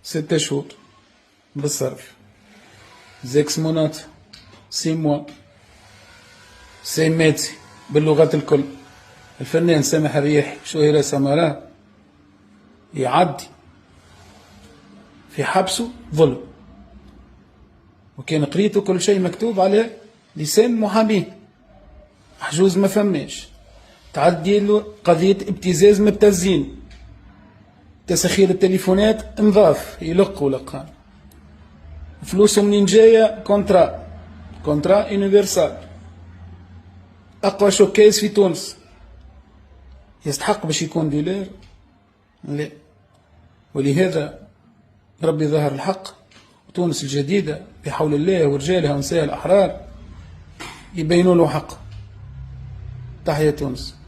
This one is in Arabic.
6 شهور بالصرف، 6 مونات، 6 موا، 6 ماتسي باللغات الكل. الفنان سامح الرياحي شهيرة سمارة يعدي في حبسه ظلم، وكان قريته كل شيء مكتوب على لسان محاميه محجوز ما فماش. تعدي له قضية ابتزاز مبتزين، تسخير التليفونات انظاف يلق ولقان، فلوسه منين جاية؟ كونترا يونيفرسال، أقوى شوكيز في تونس. يستحق باش يكون ديلير؟ لا. ولهذا ربي ظهر الحق، وتونس الجديدة بحول الله ورجالها ونساء الأحرار يبينوا له حق. تحية تونس.